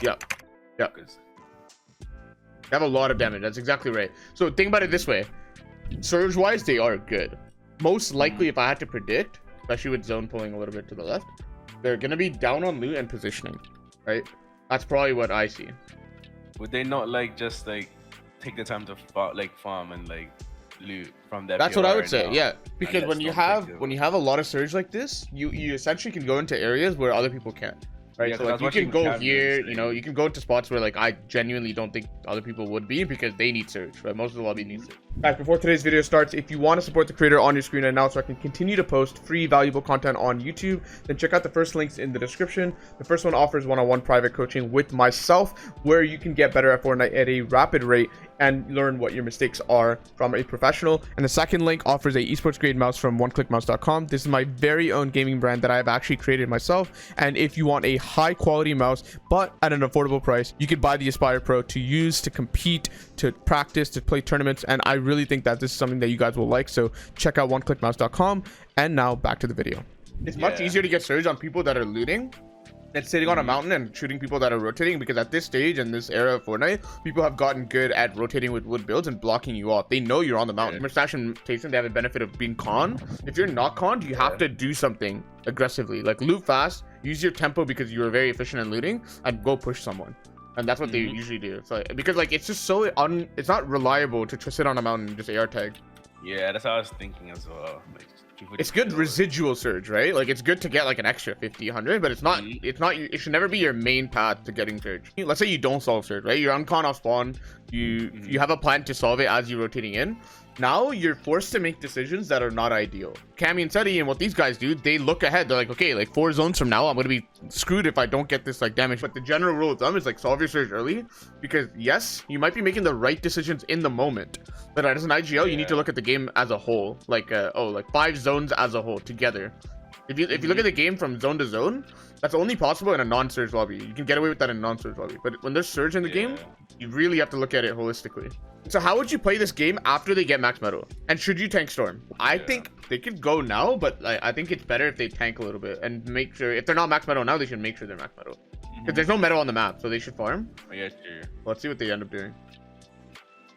Yeah. Yeah. They have a lot of damage. That's exactly right. So think about it this way. Surge wise, they are good. Most likely, if I had to predict, especially with zone pulling a little bit to the left, they're gonna be down on loot and positioning, right? That's probably what I see. Would they not like just like take the time to farm and like loot from that? That's what I would say. Yeah, because when you have a lot of surge like this, you essentially can go into areas where other people can't. Right, yeah, so like you can go here, you know, you can go into spots where like I genuinely don't think other people would be because they need surge, right? Most of the lobby needs surge. Guys, before today's video starts, if you want to support the creator on your screen right now so I can continue to post free valuable content on YouTube, then check out the first links in the description. The first one offers one-on-one private coaching with myself where you can get better at Fortnite at a rapid rate and learn what your mistakes are from a professional. And the second link offers a esports grade mouse from oneclickmouse.com. This is my very own gaming brand that I've actually created myself. And if you want a high quality mouse, but at an affordable price, you could buy the Aspire Pro to use, to compete, to practice, to play tournaments. And I really think that this is something that you guys will like. So check out oneclickmouse.com. And now back to the video. It's much easier to get surge on people that are looting than sitting on a mountain and shooting people that are rotating, because at this stage in this era of Fortnite, people have gotten good at rotating with wood builds and blocking you off. They know you're on the mountain. Mustache and Tayson, they have a benefit of being conned. If you're not conned, you have to do something aggressively, like loot fast, use your tempo because you are very efficient at looting, and go push someone. And that's what they usually do. So because like it's just so it's not reliable to just sit on a mountain and just AR tag. Yeah, that's what I was thinking as well. Like, it's good residual surge, right? Like it's good to get like an extra 50, 100, but it's not it should never be your main path to getting surge. Let's say you don't solve surge, right? You're uncon off spawn, you have a plan to solve it as you're rotating in. Now you're forced to make decisions that are not ideal. Cammy and Seti and what these guys do, they look ahead. They're like, okay, like 4 zones from now, I'm gonna be screwed if I don't get this like damage. But the general rule of thumb is like solve your surge early, because yes, you might be making the right decisions in the moment, but as an IGL, you need to look at the game as a whole, like like 5 zones as a whole together. If you look at the game from zone to zone, that's only possible in a non-surge lobby. You can get away with that in a non-surge lobby, but when there's surge in the game, you really have to look at it holistically. So how would you play this game after they get max metal? And should you tank storm? I think they could go now, but I think it's better if they tank a little bit and make sure, if they're not max metal now, they should make sure they're max metal, because there's no metal on the map, so they should farm. Yeah, sure. Let's see what they end up doing.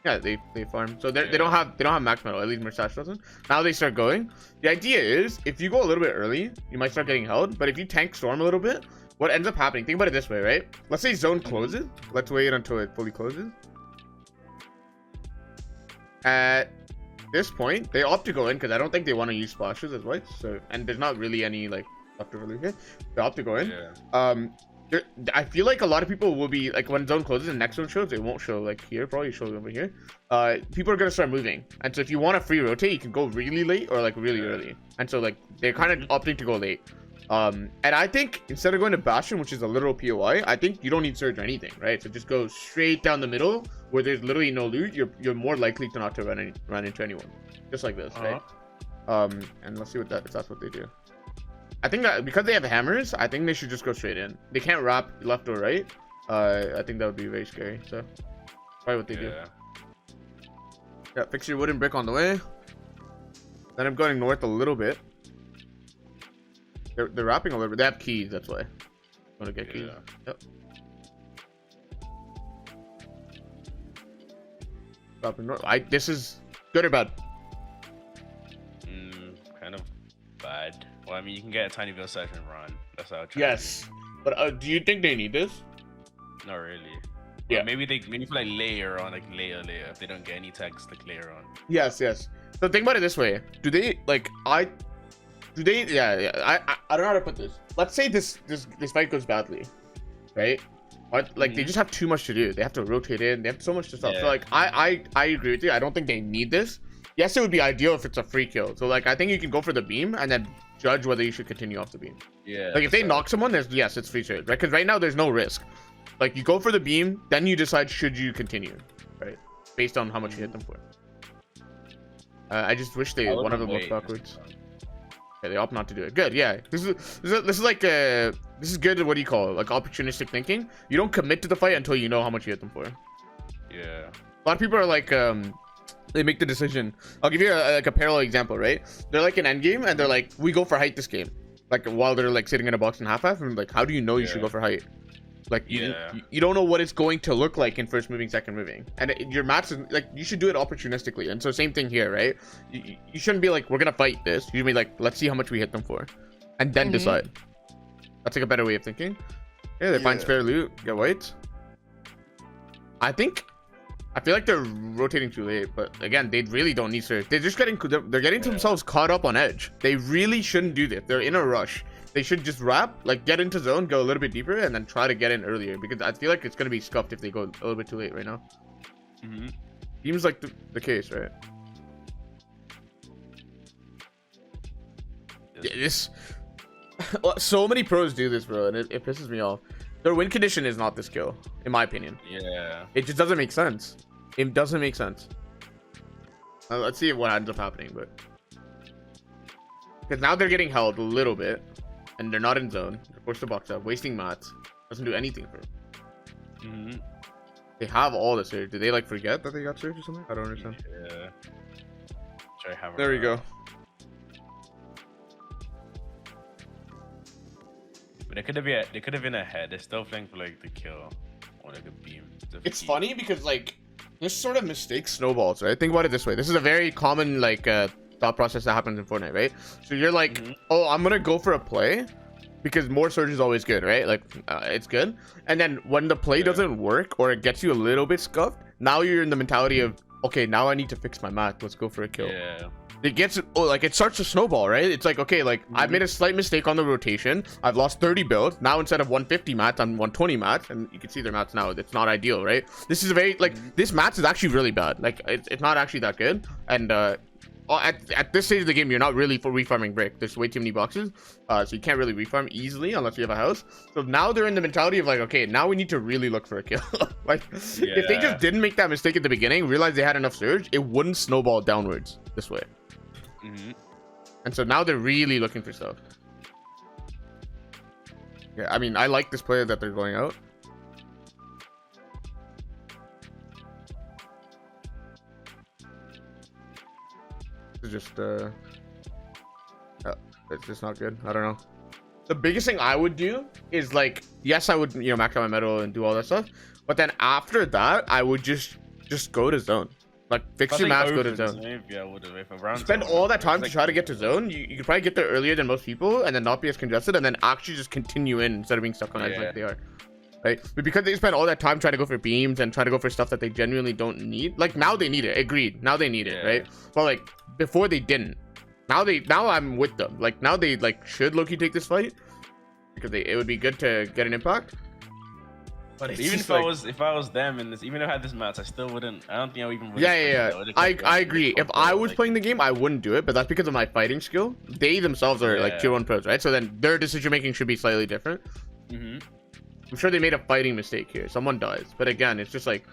Yeah, they farm. So they don't have max metal. At least Mustache doesn't. Now they start going. The idea is if you go a little bit early, you might start getting held. But if you tank storm a little bit, what ends up happening? Think about it this way, right? Let's say zone closes. Let's wait until it fully closes. At this point, they opt to go in because I don't think they want to use splashes as whites. So, and there's not really any like left over here. They opt to go in. I feel like a lot of people will be like, when zone closes and next zone shows, it won't show like here, probably show over here. People are gonna start moving, and so if you want to free rotate, you can go really late or like really early. And so like they're kind of opting to go late. And I think instead of going to Bastion, which is a literal POI, I think you don't need surge or anything, right? So just go straight down the middle where there's literally no loot. You're more likely to not to run into anyone, just like this, right? And let's see if that's what they do. I think that because they have hammers, I think they should just go straight in. They can't wrap left or right. I think that would be very scary. So probably what they do. Yeah, fix your wooden brick on the way. Then I'm going north a little bit. They're wrapping a little bit. They have keys, that's why. Want to get keys? Yep. Wrapping north. This is good or bad? Kind of bad. Well, I mean, you can get a tiny bit of search and run. That's how I try. Yes, but do you think they need this? Not really. Yeah. Or maybe for like layer on, like layer. If they don't get any tags, like layer on. Yes. So think about it this way: do they like I don't know how to put this. Let's say this fight goes badly, right? But like they just have too much to do. They have to rotate in. They have so much to stop. So like I agree with you. I don't think they need this. Yes, it would be ideal if it's a free kill. So like I think you can go for the beam and then judge whether you should continue off the beam. Yeah. Like if they knock someone, it's free trade, right? Because right now there's no risk. Like you go for the beam, then you decide should you continue, right? Based on how much you hit them for. I just wish one of them worked backwards. Yeah, they opt not to do it. Good, yeah. This is like this is good. What do you call it? Like opportunistic thinking. You don't commit to the fight until you know how much you hit them for. Yeah. A lot of people are like they make the decision. I'll give you a parallel example, right? They're like in endgame and they're like, we go for height this game. Like while they're like sitting in a box in half and like, how do you know you should go for height? Like you don't know what it's going to look like in first moving, second moving, and your mats is like you should do it opportunistically. And so same thing here, right? You shouldn't be like we're gonna fight this. You should be like let's see how much we hit them for, and then decide. That's like a better way of thinking. Yeah, they find spare loot, get white. I feel like they're rotating too late, but again, they really don't need surge. They're just getting themselves caught up on edge. They really shouldn't do this. They're in a rush. They should just wrap, like get into zone, go a little bit deeper, and then try to get in earlier, because I feel like it's gonna be scuffed if they go a little bit too late right now. Seems like the case, right? Yeah, this so many pros do this, bro, and it pisses me off. Their win condition is not the skill, in my opinion. Yeah, it just doesn't make sense. It doesn't make sense. Let's see what ends up happening, but because now they're getting held a little bit, and they're not in zone. They're forced to box up, wasting mats. Doesn't do anything for them. They have all the surge. Did they like forget that they got surge or something? I don't understand. Yeah. There we go. But they could have been ahead. They're still playing for like the kill or like a beam. It's funny because like this sort of mistake snowballs, right? Think about it this way. This is a very common like thought process that happens in Fortnite, right? So you're like, oh, I'm gonna go for a play because more surge is always good, right? Like it's good. And then when the play doesn't work or it gets you a little bit scuffed, now you're in the mentality of, okay, now I need to fix my mat. Let's go for a kill. Yeah. It gets like it starts to snowball, right? It's like, okay, like I made a slight mistake on the rotation. I've lost 30 builds. Now instead of 150 mats, I'm 120 mats, and you can see their mats now. It's not ideal, right? This is a very like this mats is actually really bad. Like it's not actually that good. And at this stage of the game, you're not really for refarming brick. There's way too many boxes, so you can't really refarm easily unless you have a house. So now they're in the mentality of like, okay, now we need to really look for a kill. Like if they just didn't make that mistake at the beginning, realize they had enough surge, it wouldn't snowball downwards this way. And so now they're really looking for stuff. Yeah, I mean, I like this player that they're going out. It's just it's just not good. I don't know. The biggest thing I would do is like, yes, I would, max out my metal and do all that stuff, but then after that I would just go to zone. Like fix your mats, go to zone. Spend all that time to try to get to zone. You could probably get there earlier than most people and then not be as congested, and then actually just continue in instead of being stuck on edge like they are. Right? But because they spend all that time trying to go for beams and trying to go for stuff that they genuinely don't need, like now they need it. Agreed. Now they need it, right? But like before they didn't. Now I'm with them. Like now they like should low-key take this fight because it would be good to get an impact. But even if I was them in this, even if I had this match, I still wouldn't. I don't think I would even. I agree. If I was playing the game, I wouldn't do it, but that's because of my fighting skill. They themselves are like tier 1 pros, right? So then their decision making should be slightly different. I'm sure they made a fighting mistake here. Someone does, but again, it's just like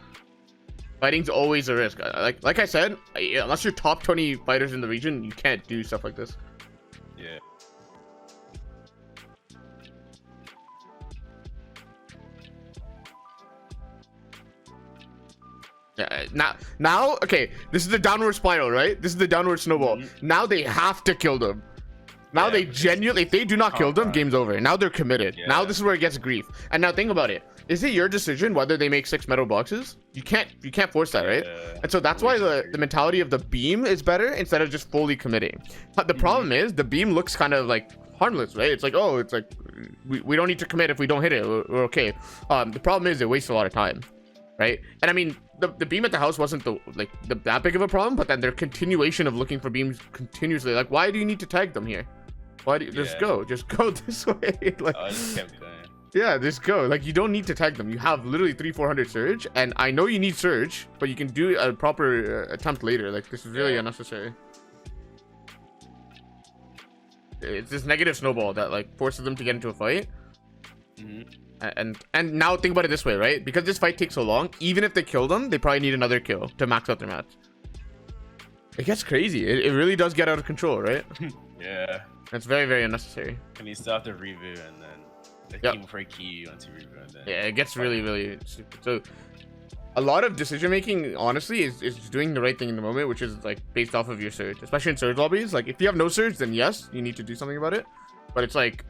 fighting's always a risk. Like I said, unless you're top 20 fighters in the region, you can't do stuff like this. Yeah. Now, okay, this is the downward spiral, right? This is the downward snowball. Now they have to kill them. Now they genuinely, if they do not kill them, game's over. Now they're committed. Now this is where it gets grief. And now think about it. Is it your decision whether they make 6 metal boxes? You can't force that, right? And so that's why the mentality of the beam is better instead of just fully committing. But the problem is the beam looks kind of like harmless, right? It's like, oh, it's like we don't need to commit if we don't hit it. We're okay. The problem is it wastes a lot of time, right? And I mean, the beam at the house wasn't that big of a problem, but then their continuation of looking for beams continuously, like, why do you need to tag them here? Why do you just go this way? Like, I just kept going. Yeah, just go. Like, you don't need to tag them. You have literally 300-400 surge, and I know you need surge, but you can do a proper attempt later. Like, this is really unnecessary. It's this negative snowball that like forces them to get into a fight. And now think about it this way, right? Because this fight takes so long, even if they kill them, they probably need another kill to max out their match. It gets crazy. It really does get out of control, right? Yeah. It's very, very unnecessary. And you still have to reboot, and then the team for a key once you reboot. And then it gets really, really stupid. So a lot of decision making, honestly, is doing the right thing in the moment, which is like based off of your surge, especially in surge lobbies. Like if you have no surge, then yes, you need to do something about it. But it's like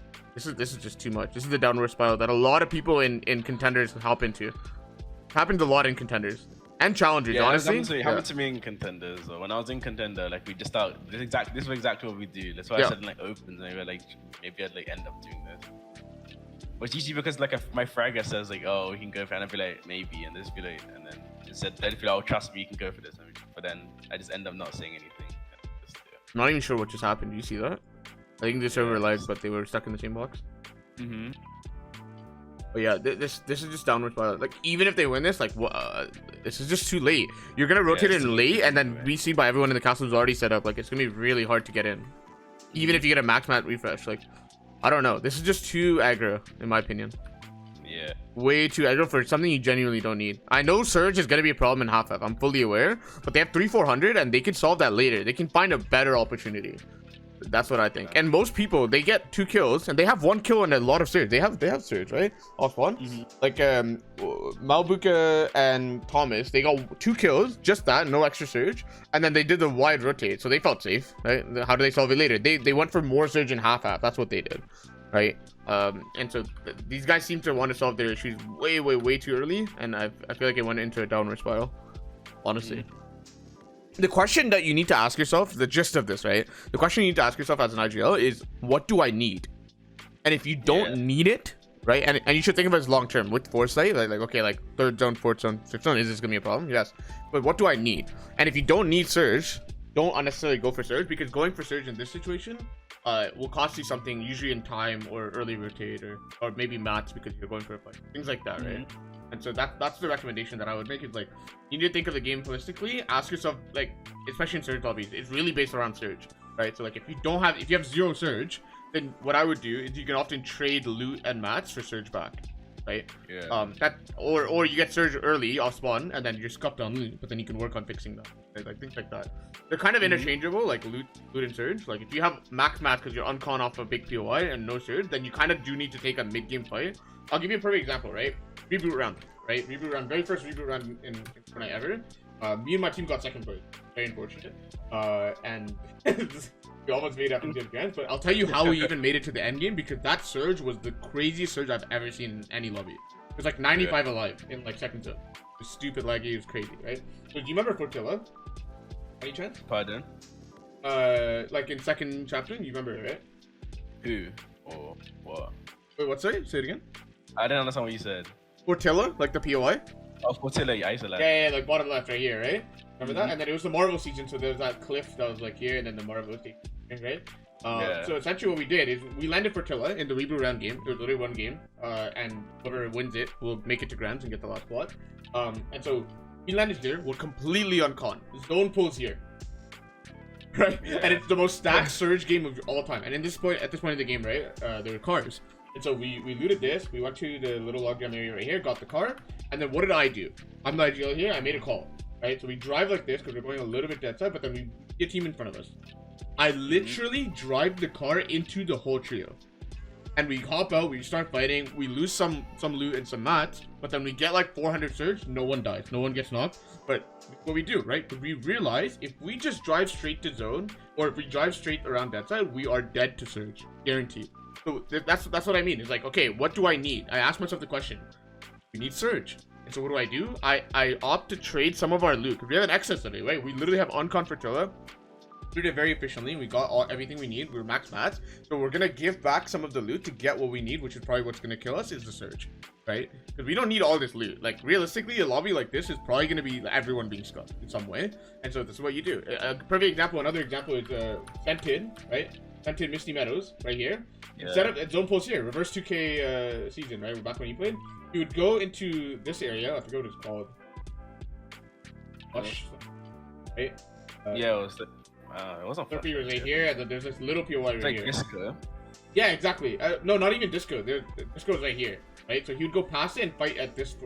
This is just too much. This is the downward spiral that a lot of people in contenders hop into. Happens a lot in contenders and challengers. Yeah, honestly, it happened to me in contenders. So when I was in contender, like we just start this was exactly what we do. That's why I said like opens, and we were like maybe I'd like end up doing this. But usually because like if my fragger says like, oh, we can go for it, and I'd be like maybe, and this be like, and then instead they'd be like, oh, trust me, you can go for this. But then I just end up not saying anything. I'm not even sure what just happened. Do you see that? I think the server lagged, but they were stuck in the same box. But yeah, this is just downward spiral. Like even if they win this, like this is just too late. You're gonna rotate in late, and then be seen by everyone in the castle who's already set up. Like it's gonna be really hard to get in, even if you get a max mat refresh. Like I don't know. This is just too aggro, in my opinion. Yeah. Way too aggro for something you genuinely don't need. I know Surge is gonna be a problem in half-F. I'm fully aware, but they have 3-400, and they can solve that later. They can find a better opportunity. That's what I think. And most people, they get 2 kills and they have 1 kill and a lot of Surge. They have Surge, right? Off one. Like Malbuka and Thomas, they got 2 kills, just that, no extra Surge, and then they did the wide rotate, so they felt safe, right? How do they solve it later? They went for more Surge in half. That's what they did, right? And so these guys seem to want to solve their issues way too early, and I feel like it went into a downward spiral, honestly. The question that you need to ask yourself, the gist of this, right? The question you need to ask yourself as an IGL is, what do I need? And if you don't need it, right? And you should think of it as long term with foresight, like okay, like 3rd zone, 4th zone, 5th zone, is this gonna be a problem? Yes. But what do I need? And if you don't need Surge, don't unnecessarily go for Surge, because going for Surge in this situation will cost you something, usually in time or early rotate or maybe mats because you're going for a fight, things like that, right? And so that's the recommendation that I would make. Is like, you need to think of the game holistically. Ask yourself, like, especially in Surge lobbies, it's really based around Surge, right? So like if you have 0 Surge, then what I would do is you can often trade loot and mats for Surge back, right? Or you get Surge early off spawn and then you're scuffed on loot, but then you can work on fixing that, right? Like things like that. They're kind of interchangeable, like loot and Surge. Like if you have max mats because you're uncon off a big POI and no Surge, then you kind of do need to take a mid game fight. I'll give you a perfect example, right? Reboot round, right? Reboot round, very first reboot round in Fortnite ever. Me and my team got 2nd place. Very unfortunate. And we almost made it up into the grand, but I'll tell you how we even made it to the end game, because that Surge was the craziest Surge I've ever seen in any lobby. It was like 95 alive in like 2nd zone. It was stupid laggy, it was crazy, right? So do you remember Fortilla? Any chance? Pardon? Like in 2nd chapter, you remember it, right? Who? Or what? Wait, what's that? Say it again. I didn't understand what you said. Fortilla, like the POI? Oh, Fortilla, yeah, isolate. Yeah, like bottom left right here, right? Remember that? And then it was the Marvel season, so there was that cliff that was like here, and then the Marvel season, right? So essentially what we did is we landed Fortilla in the reboot round game. There was literally 1 game, and whoever wins it will make it to Grands and get the last spot. And so we landed here. We're completely uncon. Zone pulls here, right? And it's the most stacked Surge game of all time. And at this point in the game, right, there were cars. And so we looted this. We went to the little logjam area right here, got the car, and then what did I do? I'm the IGL here. I made a call, right? So we drive like this because we're going a little bit dead side, but then we get a team in front of us. I literally drive the car into the whole trio, and we hop out. We start fighting. We lose some loot and some mats, but then we get like 400 Surge. No one dies. No one gets knocked. But what we do, right? We realize if we just drive straight to zone, or if we drive straight around that side, we are dead to Surge, guaranteed. So that's what I mean. It's like, okay, what do I need? I ask myself the question. We need Surge. And so what do? I opt to trade some of our loot. We have an excess of it, right? We literally have uncon Fortilla. We did it very efficiently. We got everything we need. We're max mats. So we're going to give back some of the loot to get what we need, which is probably what's going to kill us, is the Surge, right? Because we don't need all this loot. Like, realistically, a lobby like this is probably going to be everyone being scuffed in some way. And so this is what you do. A perfect example, another example is Scented, right? Scented Misty Meadows, right here. Set up at Zone Pulse here. Reverse 2K season, right? We're back when you played. You would go into this area. I forget what it's called. Hush. Right? Yeah, it was it wasn't Flush. Was right here, and then there's this little POI right here. Disco. Yeah, exactly. No, not even Disco. Disco is right here, right? So he would go past it and fight at this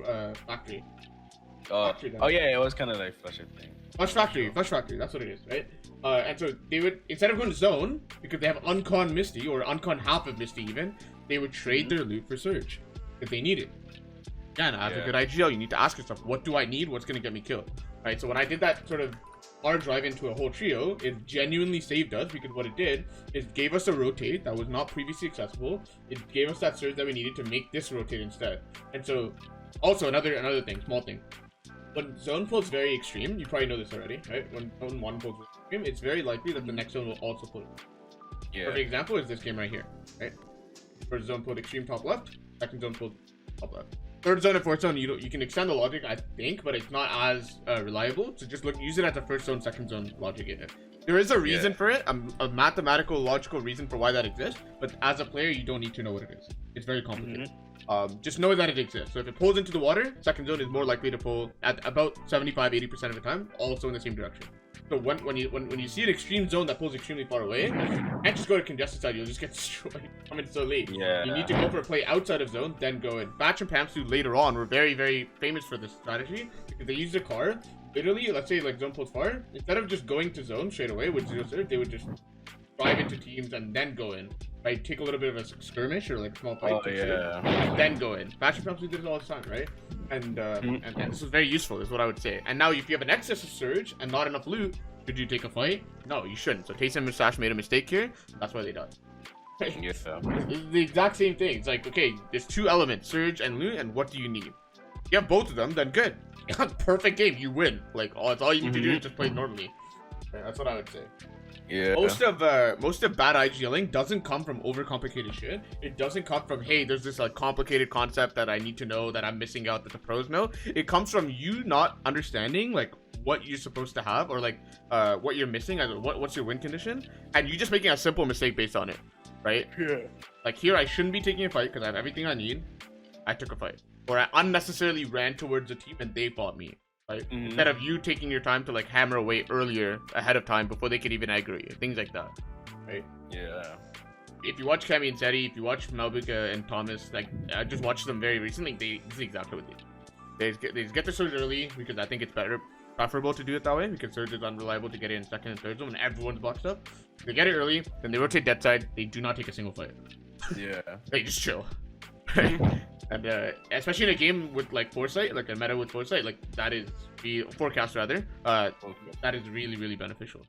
factory. Oh yeah, it was kind of like Flush thing. Flush Factory, that's what it is, right? And so they would, instead of going to zone, because they have uncon Misty, or uncon half of Misty even, they would trade their loot for Surge, if they need it. Again, as a good IGL, you need to ask yourself, what do I need? What's going to get me killed? right? So when I did that sort of hard drive into a whole trio, it genuinely saved us, because what it did is gave us a rotate that was not previously accessible. It gave us that surge that we needed to make this rotate instead. And so, also another thing, small thing. When zone pull is very extreme, you probably know this already, right? When zone 1 pulls extreme, it's very likely that the next zone will also pull. Yeah. Perfect example is this game right here, right? First zone pulled extreme top left, second zone pulled top left. Third zone and fourth zone, you can extend the logic, I think, but it's not as reliable. So just use it as a first zone, second zone logic. There is a reason for it, a mathematical, logical reason for why that exists. But as a player, you don't need to know what it is. It's very complicated. Just know that it exists. So if it pulls into the water, second zone is more likely to pull at about 75-80% of the time, also in the same direction. So when you see an extreme zone that pulls extremely far away, you can't just go to congested side. You'll just get destroyed. Coming so late. Yeah. You need to go for a play outside of zone, then go in. Batch and Pamsu later on were very, very famous for this strategy, because they used a car. Literally, let's say like zone pulls far, instead of just going to zone straight away with 0 surge, they would just drive into teams and then go in. Right? Take a little bit of a skirmish or like a small fight, and then go in. Batch and Pamsu did it all the time, right? And this was very useful, is what I would say. And now if you have an excess of surge and not enough loot, should you take a fight? No, you shouldn't. So Taysom and Mustache made a mistake here. That's why they died. Yes, It's the exact same thing. It's like, okay, there's two elements, surge and loot, and what do you need? If you have both of them, then good. Perfect game, you win. Like, that's all you need to do is just play normally. That's what I would say. Yeah. Most of bad IGLing doesn't come from overcomplicated shit. It doesn't come from, hey, there's this like complicated concept that I need to know that I'm missing out that the pros know. It comes from you not understanding like what you're supposed to have, or like what you're missing, what's your win condition, and you just making a simple mistake based on it, right? Yeah. Like here, I shouldn't be taking a fight because I have everything I need. I took a fight, or I unnecessarily ran towards a team and they fought me. Right? Instead of you taking your time to like hammer away earlier ahead of time before they could even aggro you, things like that, right? Yeah. If you watch Cammy and Seti, if you watch Malbuka and Thomas, like I just watched them very recently, this is exactly what they do. They get the surge early because I think it's preferable to do it that way, because surge is unreliable to get it in second and third zone when everyone's boxed up. They get it early, then they rotate dead side. They do not take a single fight. Yeah. They just chill. And especially in a game with like foresight, like a meta with foresight, like that is the forecast rather, that is really, really beneficial.